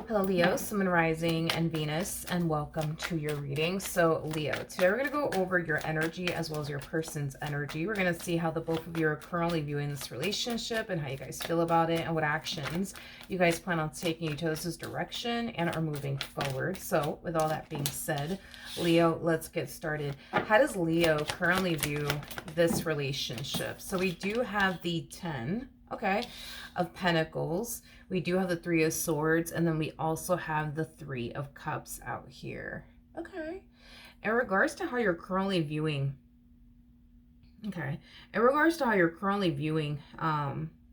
Hello, Leo, Sun, Moon, Rising, and Venus, and welcome to your reading. So, Leo, today we're going to go over your energy as well as your person's energy. We're going to see how the both of you are currently viewing this relationship and how you guys feel about it and what actions you guys plan on taking each other's direction and are moving forward. So, with all that being said, Leo, let's get started. How does Leo currently view this relationship? So, we do have the 10, okay, of Pentacles. We do have the 3 of Swords, and then we also have the 3 of Cups out here. Okay. In regards to how you're currently viewing,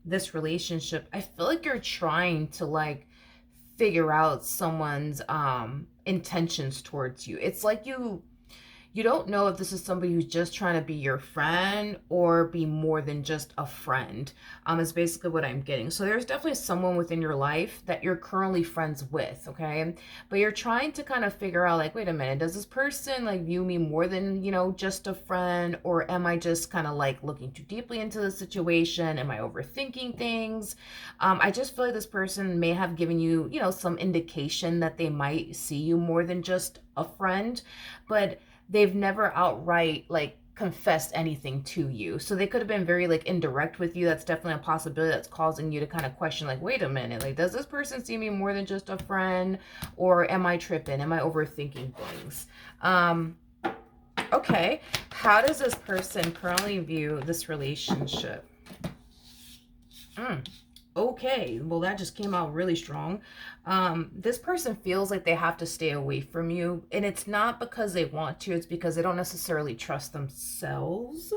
this relationship, I feel like you're trying to like figure out someone's intentions towards you. It's like you don't know if this is somebody who's just trying to be your friend or be more than just a friend, is basically what I'm getting. So there's definitely someone within your life that you're currently friends with, okay? But you're trying to kind of figure out, like, wait a minute, does this person like view me more than, just a friend? Or am I just kind of like looking too deeply into the situation? Am I overthinking things? I just feel like this person may have given you, some indication that they might see you more than just a friend, but they've never outright like confessed anything to you. So they could have been very like indirect with you. That's definitely a possibility that's causing you to kind of question, like, wait a minute, like, does this person see me more than just a friend? Or am I tripping? Am I overthinking things? Okay, how does this person currently view this relationship? Okay, well, that just came out really strong. This person feels like they have to stay away from you, and it's not because they want to, it's because they don't necessarily trust themselves,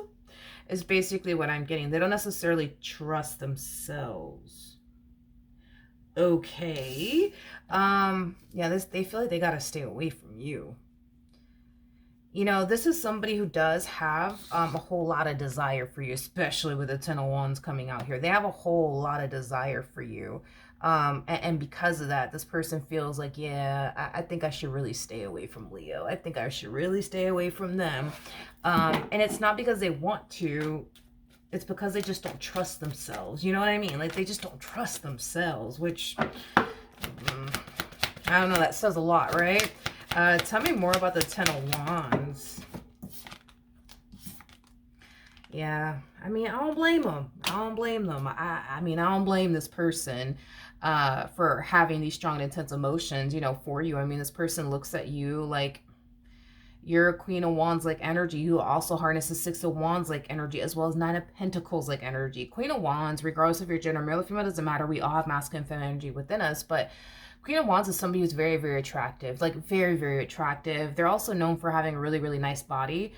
is basically what I'm getting. They don't necessarily trust themselves. Okay. Yeah, they feel like they gotta stay away from you. This is somebody who does have a whole lot of desire for you, especially with the 10 of Wands coming out here. They have a whole lot of desire for you. And because of that, this person feels like, yeah, I think I should really stay away from Leo. I think I should really stay away from them. And it's not because they want to. It's because they just don't trust themselves. You know what I mean? Like, they just don't trust themselves, which, I don't know, that says a lot, right? Tell me more about the 10 of Wands. Yeah, I mean, I don't blame them. I don't blame them. I mean, I don't blame this person for having these strong, intense emotions, for you. I mean, this person looks at you like you're a Queen of Wands like energy. You also harness the 6 of Wands like energy, as well as 9 of Pentacles like energy. Queen of Wands, regardless of your gender, male or female, doesn't matter. We all have masculine and feminine energy within us, but Queen of Wands is somebody who's very, very attractive, like very, very attractive. They're also known for having a really, really nice body.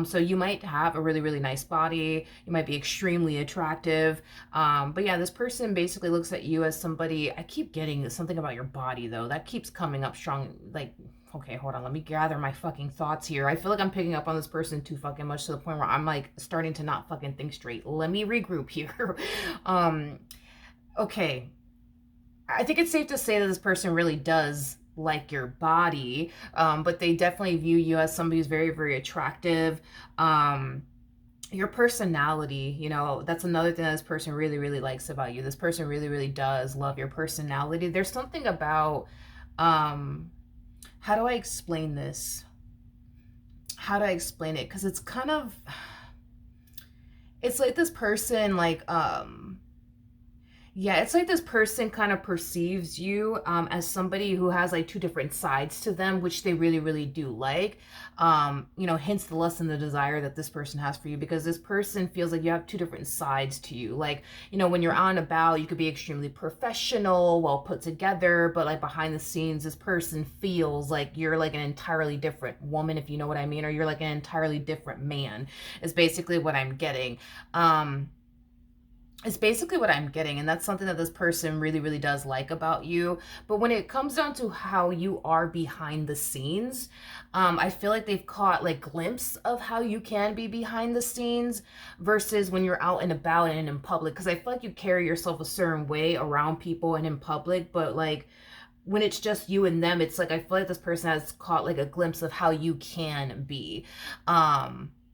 So you might have a really, really nice body. You might be extremely attractive. But yeah, this person basically looks at you as somebody, I keep getting something about your body though. That keeps coming up strong. Like, okay, hold on. Let me gather my fucking thoughts here. I feel like I'm picking up on this person too fucking much to the point where I'm like starting to not fucking think straight. Let me regroup here. Okay. I think it's safe to say that this person really does like your body, but they definitely view you as somebody who's very, very attractive. Your personality, that's another thing that this person really, really likes about you. This person really, really does love your personality. There's something about, how do I explain this? How do I explain it? Because it's kind of, it's like this person, like, yeah, it's like this person kind of perceives you as somebody who has like 2 different sides to them, which they really, really do like. Hence the lust and the desire that this person has for you, because this person feels like you have 2 different sides to you. Like, when you're on about, you could be extremely professional, well put together, but like behind the scenes, this person feels like you're like an entirely different woman, if you know what I mean, or you're like an entirely different man, is basically what I'm getting. It's basically what I'm getting, and that's something that this person really, really does like about you. But when it comes down to how you are behind the scenes, I feel like they've caught like glimpse of how you can be behind the scenes versus when you're out and about and in public. Because I feel like you carry yourself a certain way around people and in public, but like when it's just you and them, it's like I feel like this person has caught like a glimpse of how you can be.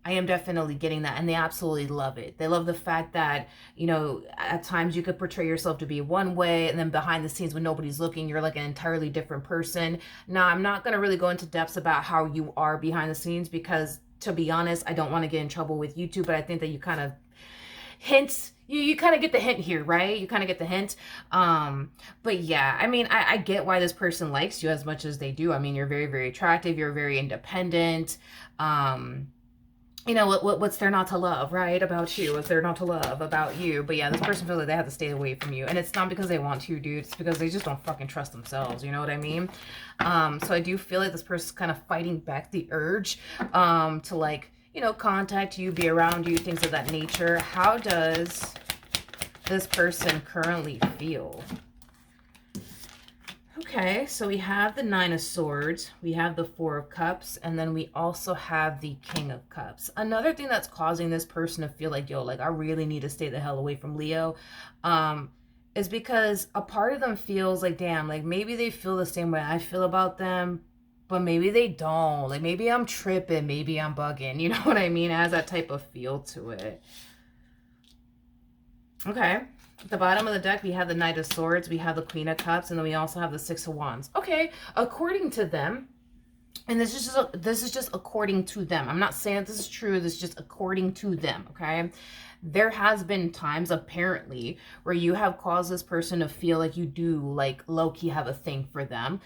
I am definitely getting that, and they absolutely love it. They love the fact that, you know, at times you could portray yourself to be one way, and then behind the scenes when nobody's looking, you're like an entirely different person. Now, I'm not going to really go into depths about how you are behind the scenes because, to be honest, I don't want to get in trouble with YouTube, but I think that you kind of hints, you kind of get the hint here, right? You kind of get the hint. But yeah, I mean, I get why this person likes you as much as they do. I mean, you're very, very attractive. You're very independent. You know, what's there not to love, right? About you, what's there not to love about you? But yeah, this person feels like they have to stay away from you, and it's not because they want to, dude. It's because they just don't fucking trust themselves. You know what I mean? So I do feel like this person's kind of fighting back the urge, to like, you know, contact you, be around you, things of that nature. How does this person currently feel? Okay, so we have the Nine of Swords, we have the Four of Cups, and then we also have the King of Cups. Another thing that's causing this person to feel like, yo, like I really need to stay the hell away from Leo, is because a part of them feels like, damn, like maybe they feel the same way I feel about them, but maybe they don't. Like maybe I'm tripping, maybe I'm bugging. You know what I mean? It has that type of feel to it. Okay. At the bottom of the deck, we have the Knight of Swords, we have the Queen of Cups, and then we also have the Six of Wands. Okay, according to them, and this is just according to them. I'm not saying that this is true. This is just according to them, okay? There has been times, apparently, where you have caused this person to feel like you do, like, low-key have a thing for them.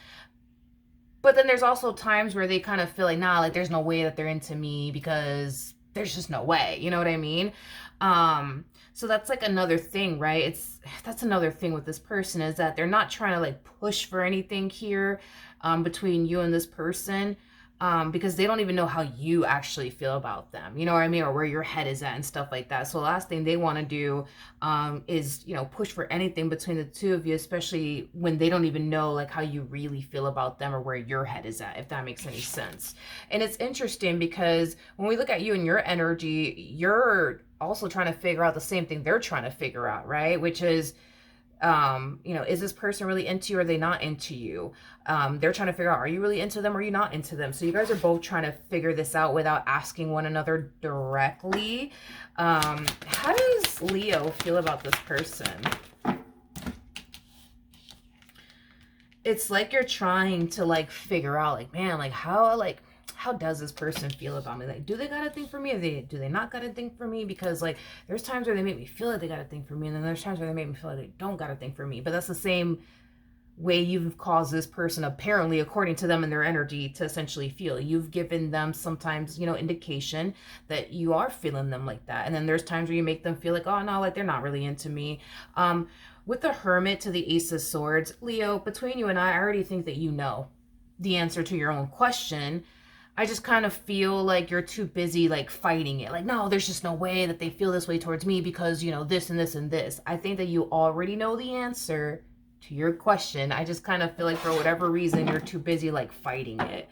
But then there's also times where they kind of feel like, nah, like, there's no way that they're into me because there's just no way. You know what I mean? So that's like another thing, right? That's another thing with this person is that they're not trying to like push for anything here, between you and this person, because they don't even know how you actually feel about them. You know what I mean? Or where your head is at and stuff like that. So the last thing they want to do, is, you know, push for anything between the two of you, especially when they don't even know like how you really feel about them or where your head is at, if that makes any sense. And it's interesting because when we look at you and your energy, you're also trying to figure out the same thing they're trying to figure out, right? Which is, you know, is this person really into you or are they not into you? They're trying to figure out, are you really into them or are you not into them? So you guys are both trying to figure this out without asking one another directly. How does Leo feel about this person? It's like you're trying to like figure out like, man, like how does this person feel about me? Like, do they got a thing for me? Or do they not got a thing for me? Because like, there's times where they make me feel like they got a thing for me, and then there's times where they make me feel like they don't got a thing for me. But that's the same way you've caused this person, apparently, according to them and their energy, to essentially feel. You've given them sometimes, you know, indication that you are feeling them like that. And then there's times where you make them feel like, oh no, like they're not really into me. With the Hermit to the Ace of Swords, Leo, between you and I already think that you know the answer to your own question. I just kind of feel like you're too busy like fighting it. Like, no, there's just no way that they feel this way towards me because, you know, this and this and this. I think that you already know the answer to your question. I just kind of feel like for whatever reason, you're too busy like fighting it.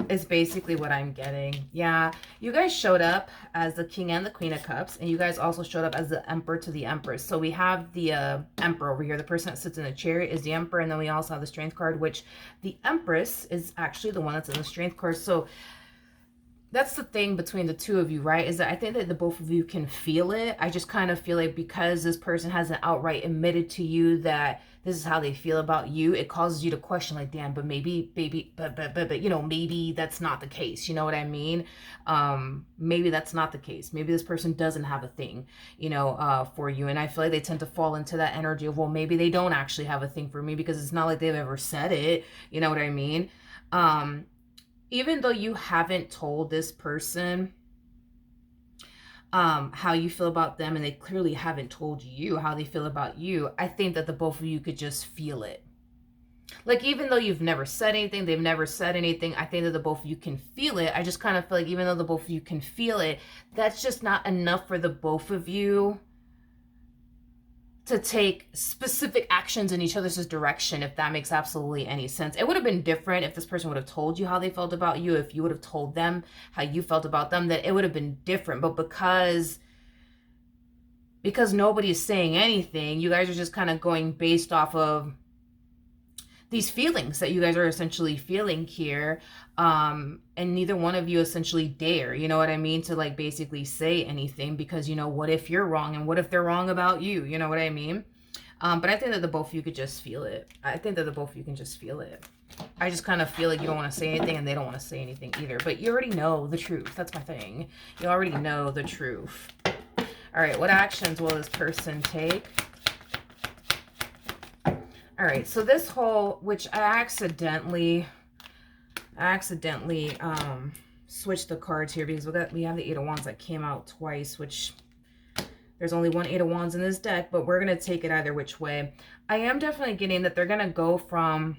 Is basically what I'm getting. Yeah, you guys showed up as the King and the Queen of Cups, and you guys also showed up as the Emperor to the Empress. So we have the Emperor over here. The person that sits in the chariot is the Emperor, and then we also have the Strength card, which the Empress is actually the one that's in the Strength card. So that's the thing between the two of you, right? Is that I think that the both of you can feel it. I just kind of feel like because this person hasn't outright admitted to you that this is how they feel about you, it causes you to question like, damn, but maybe, but, you know, maybe that's not the case. You know what I mean? Maybe that's not the case. Maybe this person doesn't have a thing, you know, for you. And I feel like they tend to fall into that energy of, well, maybe they don't actually have a thing for me because it's not like they've ever said it. You know what I mean? Even though you haven't told this person how you feel about them, and they clearly haven't told you how they feel about you, I think that the both of you could just feel it. Like, even though you've never said anything, they've never said anything, I think that the both of you can feel it. I just kind of feel like even though the both of you can feel it, that's just not enough for the both of you to take specific actions in each other's direction, if that makes absolutely any sense. It would have been different if this person would have told you how they felt about you, if you would have told them how you felt about them, that it would have been different. But because nobody's saying anything, you guys are just kind of going based off of these feelings that you guys are essentially feeling here. And neither one of you essentially dare, you know what I mean, to like basically say anything, because, you know, what if you're wrong, and what if they're wrong about you, you know what I mean? But I think that the both of you could just feel it. I think that the both of you can just feel it. I just kind of feel like you don't want to say anything, and they don't want to say anything either. But you already know the truth. That's my thing. You already know the truth. All right, what actions will this person take? All right, so this whole, which I accidentally switched the cards here, because we have the Eight of Wands that came out twice, which there's only one Eight of Wands in this deck, but we're going to take it either which way. I am definitely getting that they're going to go from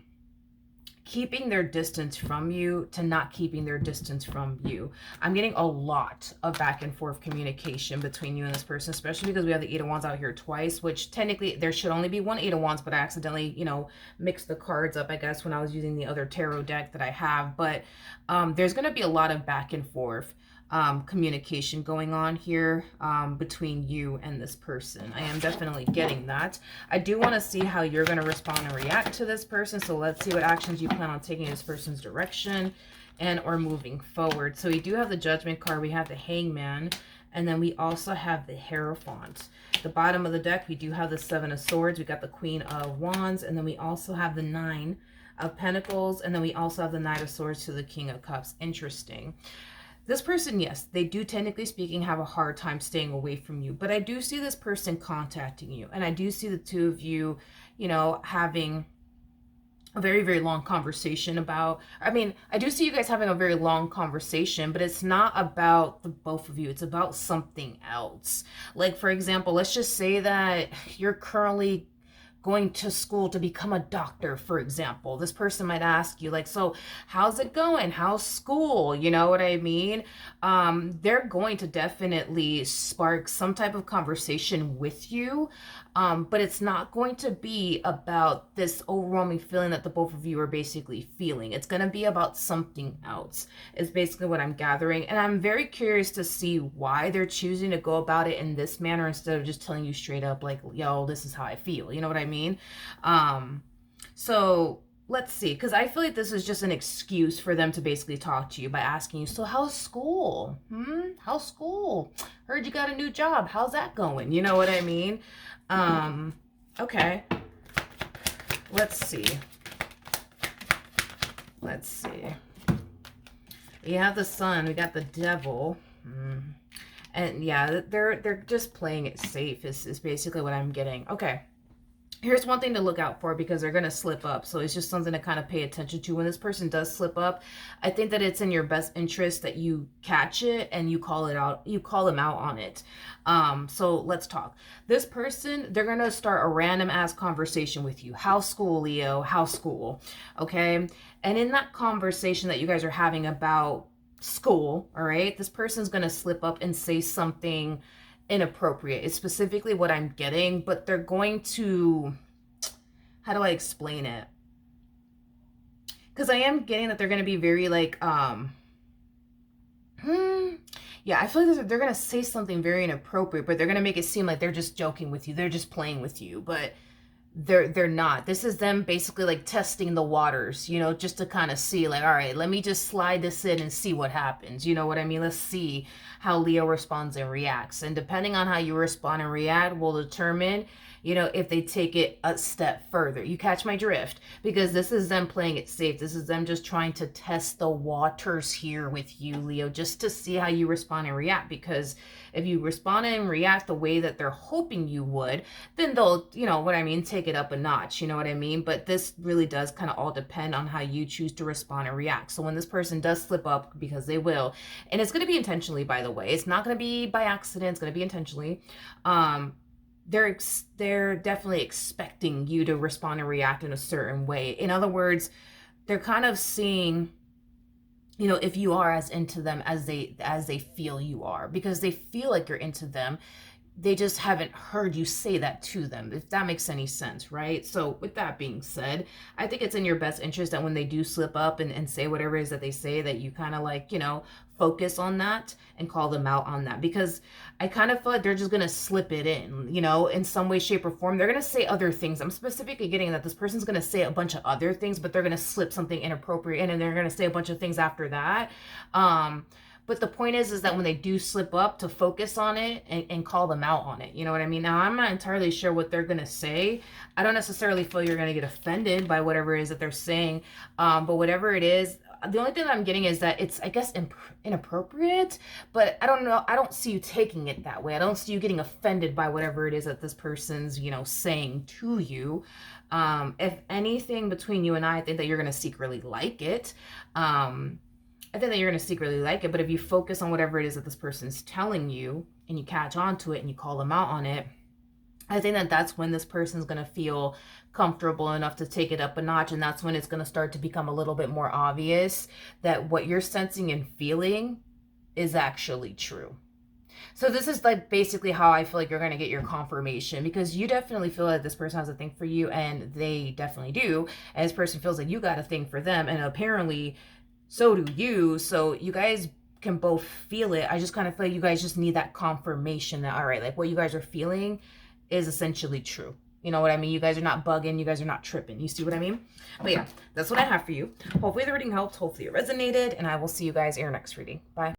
keeping their distance from you to not keeping their distance from you. I'm getting a lot of back and forth communication between you and this person, especially because we have the Eight of Wands out here twice, which technically there should only be one Eight of Wands, but I accidentally, you know, mixed the cards up, I guess, when I was using the other tarot deck that I have. But there's going to be a lot of back and forth communication going on here between you and this person. I am definitely getting that. I do want to see how you're going to respond and react to this person. So let's see what actions you plan on taking in this person's direction and or moving forward. So we do have the Judgment card. We have the Hangman. And then we also have the Hierophant. The bottom of the deck, we do have the Seven of Swords. We got the Queen of Wands. And then we also have the Nine of Pentacles. And then we also have the Knight of Swords to the King of Cups. Interesting. This person, yes, they do, technically speaking, have a hard time staying away from you. But I do see this person contacting you. And I do see the two of you, you know, having a very, very long conversation about, I mean, I do see you guys having a very long conversation, but it's not about the both of you. It's about something else. Like, for example, let's just say that you're currently going to school to become a doctor, for example. This person might ask you, like, so how's it going? How's school? You know what I mean? They're going to definitely spark some type of conversation with you, but it's not going to be about this overwhelming feeling that the both of you are basically feeling. It's going to be about something else, is basically what I'm gathering. And I'm very curious to see why they're choosing to go about it in this manner instead of just telling you straight up, like, yo, this is how I feel. You know what I mean? So let's see, because I feel like this is just an excuse for them to basically talk to you by asking you, so how's school? How's school? Heard you got a new job. How's that going? You know what I mean? Okay. Let's see. We have the Sun. We got the Devil. And yeah, they're just playing it safe is basically what I'm getting. Okay. Here's one thing to look out for, because they're going to slip up. So it's just something to kind of pay attention to. When this person does slip up, I think that it's in your best interest that you catch it and you call it out. You call them out on it. So let's talk. This person, they're going to start a random ass conversation with you. How's school, Leo? How's school? Okay. And in that conversation that you guys are having about school, all right, this person's going to slip up and say something inappropriate. It's specifically what I'm getting, but they're going to, how do I explain it? Because I am getting that they're going to be very like, yeah, I feel like they're going to say something very inappropriate, but they're going to make it seem like they're just joking with you. They're just playing with you, but they're not. This is them basically like testing the waters, you know, just to kind of see, like, all right, let me just slide this in and see what happens. You know what I mean? Let's see how Leo responds and reacts. And depending on how you respond and react will determine, you know, if they take it a step further. You catch my drift? Because this is them playing it safe. This is them just trying to test the waters here with you, Leo, just to see how you respond and react. Because if you respond and react the way that they're hoping you would, then they'll, you know what I mean, take it up a notch. You know what I mean? But this really does kind of all depend on how you choose to respond and react. So when this person does slip up, because they will, and it's going to be intentionally, by the way, it's not going to be by accident, it's going to be intentionally, they're definitely expecting you to respond and react in a certain way. In other words, they're kind of seeing, you know, if you are as into them as they feel you are, because they feel like you're into them. they just haven't heard you say that to them, if that makes any sense, right? So with that being said, I think it's in your best interest that when they do slip up and say whatever it is that they say, that you kind of like, focus on that and call them out on that, because I kind of feel like they're just going to slip it in some way, shape, or form. They're going to say other things. I'm specifically getting that this person's going to say a bunch of other things, but they're going to slip something inappropriate in, and they're going to say a bunch of things after that. But the point is that when they do slip up, to focus on it and call them out on it. You know what I mean? Now, I'm not entirely sure what they're going to say. I don't necessarily feel you're going to get offended by whatever it is that they're saying. But whatever it is, the only thing that I'm getting is that it's, I guess, inappropriate. But I don't know. I don't see you taking it that way. I don't see you getting offended by whatever it is that this person's, saying to you. If anything, between you and I think that you're going to secretly like it. I think that you're going to secretly like it, but if you focus on whatever it is that this person's telling you and you catch on to it and you call them out on it, I think that that's when this person's going to feel comfortable enough to take it up a notch. And that's when it's going to start to become a little bit more obvious that what you're sensing and feeling is actually true. So this is like basically how I feel like you're going to get your confirmation, because you definitely feel that this person has a thing for you, and they definitely do. And this person feels like you got a thing for them, and apparently so do you. So you guys can both feel it. I just kind of feel like you guys just need that confirmation that, all right, like what you guys are feeling is essentially true. You know what I mean? You guys are not bugging. You guys are not tripping. You see what I mean? But yeah, that's what I have for you. Hopefully the reading helped. Hopefully it resonated. And I will see you guys in your next reading. Bye.